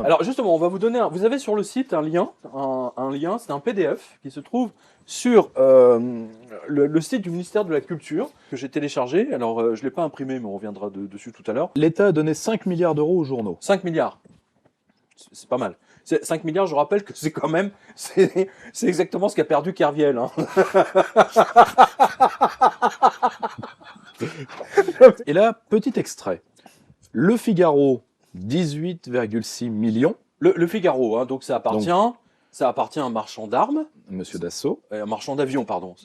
Alors justement, on va vous donner, vous avez sur le site un lien, c'est un PDF qui se trouve sur le site du ministère de la Culture que j'ai téléchargé. Alors je ne l'ai pas imprimé, mais on reviendra dessus tout à l'heure. L'État a donné 5 milliards d'euros aux journaux. 5 milliards, c'est pas mal. 5 milliards, je rappelle que c'est quand même, c'est exactement ce qu'a perdu Kerviel. Hein. Et là, petit extrait. Le Figaro, 18,6 millions. Le Figaro, hein, donc ça appartient à un marchand d'armes. Monsieur Dassault. Un marchand d'avions, pardon,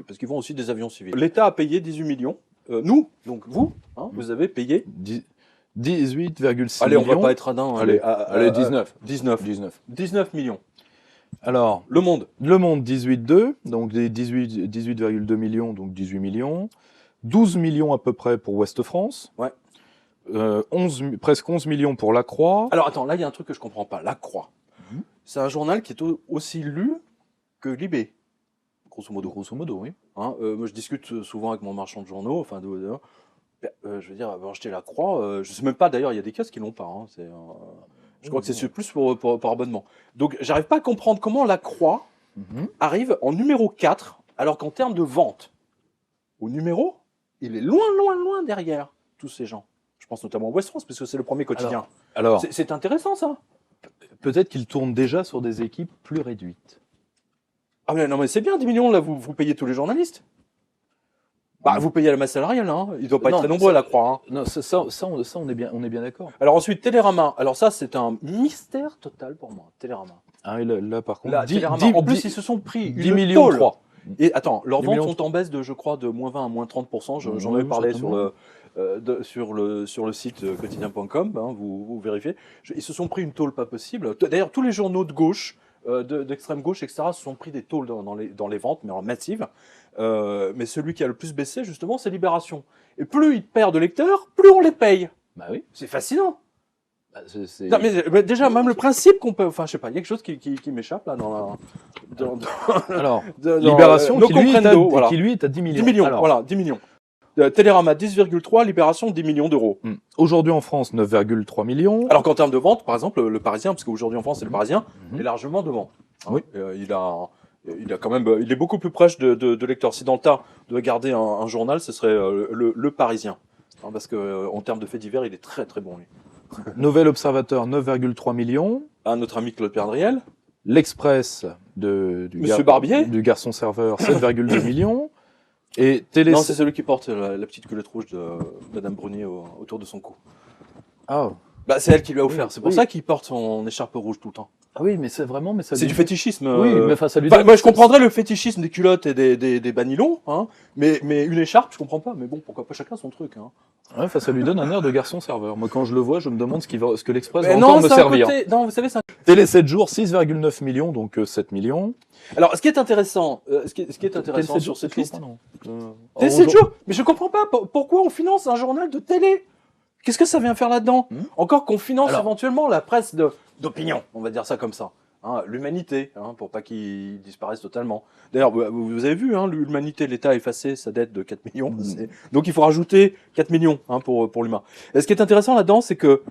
parce qu'ils vendent aussi des avions civils. L'État a payé 18 millions. Nous, donc vous, hein, vous avez payé 18,6 millions. Allez, on va pas être radin. Allez, 19. 19 millions. Alors, Le Monde. Le Monde, 18,2, donc 18,2 millions, donc 18 millions. 12 millions à peu près pour Ouest France. Ouais. Presque 11 millions pour La Croix. Alors attends, là il y a un truc que je comprends pas. La Croix. C'est un journal qui est aussi lu que Libé, grosso modo. Grosso modo, oui. Hein, moi je discute souvent avec mon marchand de journaux, enfin je veux dire, acheter La Croix, je sais même pas d'ailleurs, il y a des caisses qui l'ont pas. Hein, je crois que c'est plus pour abonnement. Donc j'arrive pas à comprendre comment La Croix arrive en numéro 4, alors qu'en termes de vente, au numéro, il est loin derrière tous ces gens. Je pense notamment à Ouest France, parce que c'est le premier quotidien. Alors c'est intéressant, ça. Peut-être qu'il tourne déjà sur des équipes plus réduites. Ah mais non, mais c'est bien, 10 millions, là, vous payez tous les journalistes. Bah, vous payez la masse salariale, hein. Il ne doit pas être très nombreux à La Croix. Hein. Non, ça on est bien d'accord. Alors ensuite, Télérama. Alors ça, c'est un mystère total pour moi, Télérama. Ah, là par contre, en plus, ils se sont pris 10 millions 3. Et attends, leurs ventes sont en baisse de, je crois, de moins 20 à moins 30%. J'en avais parlé sur le site quotidien.com, hein, vous vérifiez. Ils se sont pris une tôle pas possible. D'ailleurs, tous les journaux de gauche, d'extrême gauche, etc., se sont pris des tôles dans les ventes, mais en massive. Mais celui qui a le plus baissé, justement, c'est Libération. Et plus ils perdent de lecteurs, plus on les paye. Bah oui. C'est fascinant. Non, mais déjà, même le principe qu'on peut... Enfin, je sais pas, il y a quelque chose qui m'échappe, là, Alors, Libération, qui lui est à 10 millions. 10 millions, alors, voilà, 10 millions. Télérama, 10,3, Libération, 10 millions d'euros. Aujourd'hui en France, 9,3 millions. Alors qu'en termes de vente, par exemple, le Parisien, parce qu'aujourd'hui en France, c'est le Parisien, est largement devant. Oui. Il a quand même... Il est beaucoup plus proche de lecteurs. Si dans le tas de garder un journal, ce serait le Parisien. Hein, parce qu'en termes de faits divers, il est très très bon, lui. Nouvel Observateur, 9,3 millions. Notre ami Claude Perdriel. L'Express Monsieur Barbier. Du garçon serveur, 7,2 millions. Et Non, c'est celui qui porte la petite culotte rouge de Madame Brunier autour de son cou. Ah. Bah, c'est elle qui lui a offert. C'est pour ça qu'il porte son écharpe rouge tout le temps. Ah oui, mais c'est vraiment... C'est du fétichisme. Oui, mais enfin, ça lui donne... Moi, je comprendrais le fétichisme des culottes et des banylons, hein, mais une écharpe, je comprends pas. Mais bon, pourquoi pas chacun son truc. Hein. Ouais, ça lui donne un air de garçon serveur. Moi, quand je le vois, je me demande ce que l'Express va encore me servir. Non, vous savez, ça... Télé 7 jours, 6,9 millions, donc 7 millions. Alors, ce qui est intéressant, sur cette liste... Télé 7 jours. Mais je comprends pas pourquoi on finance un journal de télé. Qu'est-ce que ça vient faire là-dedans? Encore qu'on finance éventuellement la presse d'opinion, on va dire ça comme ça. Hein, l'humanité, hein, pour pas qu'ils disparaissent totalement. D'ailleurs, vous avez vu, hein, l'humanité, l'État a effacé sa dette de 4 millions. Donc il faut rajouter 4 millions hein, pour l'humain. Et ce qui est intéressant là-dedans, c'est que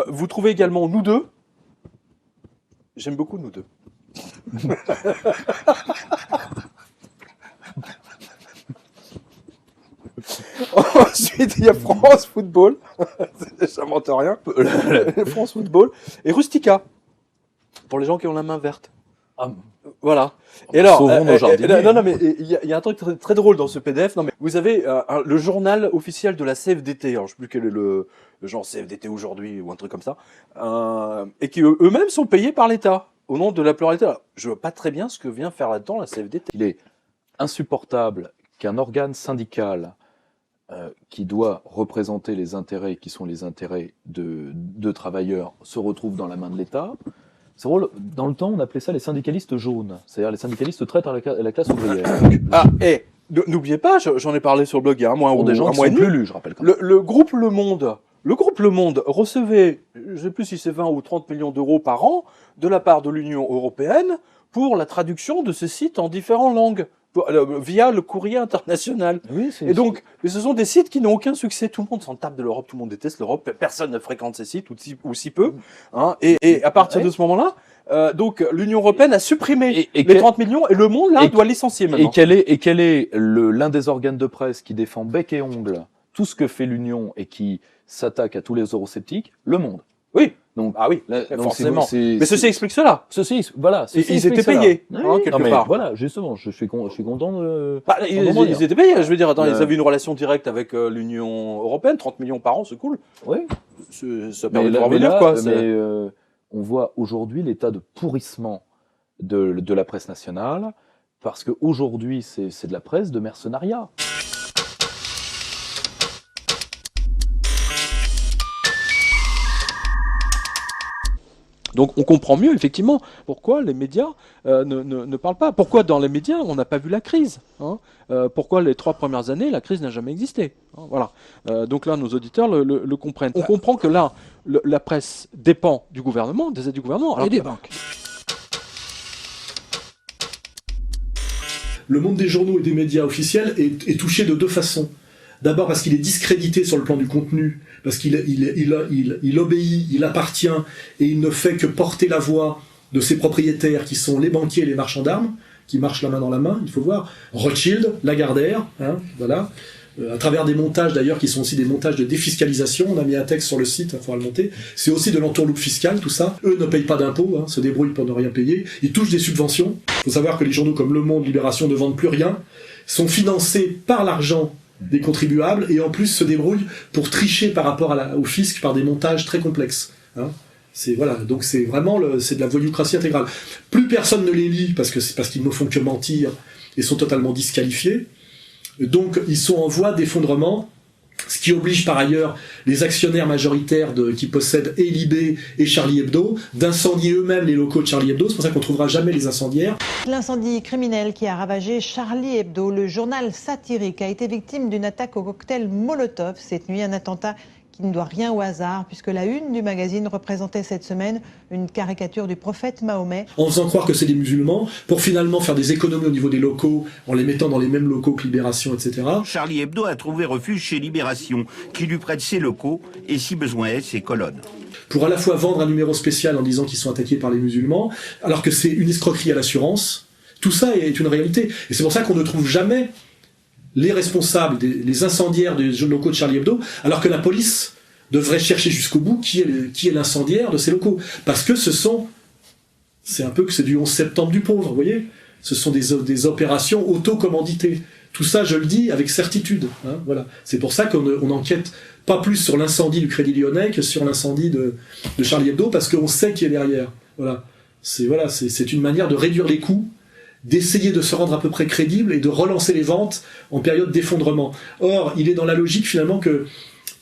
vous trouvez également nous deux. J'aime beaucoup nous deux. Ensuite, il y a France Football. Ça m'entend rien. France Football. Et Rustica. Pour les gens qui ont la main verte. Ah. Voilà. Et alors, sauvons nos jardiniers. non, mais il y a un truc très, très drôle dans ce PDF. Non, mais vous avez le journal officiel de la CFDT. Alors, je sais plus quel est le genre CFDT aujourd'hui ou un truc comme ça. Et qui eux-mêmes sont payés par l'État au nom de la pluralité. Alors, je vois pas très bien ce que vient faire là-dedans la CFDT. Il est insupportable qu'un organe syndical qui doit représenter les intérêts qui sont les intérêts de travailleurs se retrouve dans la main de l'État. Dans le temps, on appelait ça les syndicalistes jaunes, c'est-à-dire les syndicalistes traitent à la classe ouvrière. N'oubliez pas, j'en ai parlé sur le blog il y a un mois ou des gens un qui mois et sont demi. plus lus, je rappelle. Quand même. Le groupe Le Monde recevait, je ne sais plus si c'est 20 ou 30 millions d'euros par an de la part de l'Union européenne pour la traduction de ce site en différentes langues. via le courrier international. Oui, et donc, mais ce sont des sites qui n'ont aucun succès. Tout le monde s'en tape de l'Europe, tout le monde déteste l'Europe, personne ne fréquente ces sites, ou si peu. Hein, et à partir de ce moment-là, donc l'Union européenne a supprimé les 30 millions et le monde là doit licencier maintenant. Et quel est l'un des organes de presse qui défend bec et ongle tout ce que fait l'Union et qui s'attaque à tous les eurosceptiques? Le Monde. Oui. Donc, donc forcément. Mais ceci explique cela. Ils étaient payés, quelque part. Voilà, justement, je suis content de... ils étaient payés, je veux dire, attends, ils avaient une relation directe avec l'Union européenne, 30 millions par an, c'est cool. Oui. Ça permet de voir venir, quoi. Mais on voit aujourd'hui l'état de pourrissement de la presse nationale, parce qu'aujourd'hui, c'est de la presse de mercenariat. Donc on comprend mieux effectivement pourquoi les médias ne parlent pas. Pourquoi dans les médias on n'a pas vu la crise, hein. Pourquoi les 3 premières années la crise n'a jamais existé, hein, voilà. Donc là nos auditeurs le comprennent. On comprend que là la presse dépend du gouvernement, des aides du gouvernement et des banques. Le monde des journaux et des médias officiels est touché de 2 façons. D'abord parce qu'il est discrédité sur le plan du contenu, parce qu'il obéit, il appartient, et il ne fait que porter la voix de ses propriétaires, qui sont les banquiers et les marchands d'armes, qui marchent la main dans la main, il faut voir, Rothschild, Lagardère, hein, voilà, à travers des montages d'ailleurs qui sont aussi des montages de défiscalisation. On a mis un texte sur le site, il faudra le monter. C'est aussi de l'entourloupe fiscale, tout ça. Eux ne payent pas d'impôts, hein, se débrouillent pour ne rien payer. Ils touchent des subventions. Il faut savoir que les journaux comme Le Monde, Libération ne vendent plus rien, sont financés par l'argent des contribuables et en plus se débrouillent pour tricher par rapport au fisc par des montages très complexes. Hein. Donc c'est vraiment c'est de la voyoucratie intégrale. Plus personne ne les lit parce qu'ils ne font que mentir et sont totalement disqualifiés. Donc ils sont en voie d'effondrement, ce qui oblige par ailleurs les actionnaires majoritaires qui possèdent et Libé et Charlie Hebdo d'incendier eux-mêmes les locaux de Charlie Hebdo. C'est pour ça qu'on ne trouvera jamais les incendiaires. L'incendie criminel qui a ravagé Charlie Hebdo, le journal satirique, a été victime d'une attaque au cocktail Molotov cette nuit, un attentat qui ne doit rien au hasard, puisque la une du magazine représentait cette semaine une caricature du prophète Mahomet. En faisant croire que c'est des musulmans, pour finalement faire des économies au niveau des locaux, en les mettant dans les mêmes locaux que Libération, etc. Charlie Hebdo a trouvé refuge chez Libération, qui lui prête ses locaux et, si besoin est, ses colonnes. Pour à la fois vendre un numéro spécial en disant qu'ils sont attaqués par les musulmans, alors que c'est une escroquerie à l'assurance. Tout ça est une réalité. Et c'est pour ça qu'on ne trouve jamais les responsables, les incendiaires des locaux de Charlie Hebdo, alors que la police devrait chercher jusqu'au bout qui est l'incendiaire de ces locaux. Parce que c'est un peu que c'est du 11 septembre du pauvre, vous voyez. Ce sont des opérations auto-commanditées. Tout ça, je le dis avec certitude. Hein, voilà. C'est pour ça qu'on n'enquête pas plus sur l'incendie du Crédit Lyonnais que sur l'incendie de Charlie Hebdo, parce qu'on sait qui est derrière. Voilà. C'est une manière de réduire les coûts, d'essayer de se rendre à peu près crédible et de relancer les ventes en période d'effondrement. Or, il est dans la logique finalement que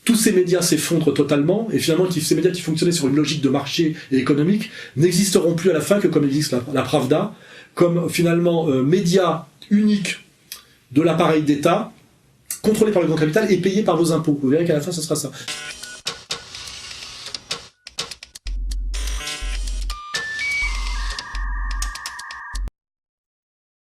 tous ces médias s'effondrent totalement et finalement ces médias qui fonctionnaient sur une logique de marché et économique n'existeront plus à la fin que comme existe la Pravda, comme finalement média unique de l'appareil d'État, contrôlé par le grand capital et payé par vos impôts. Vous verrez qu'à la fin, ce sera ça.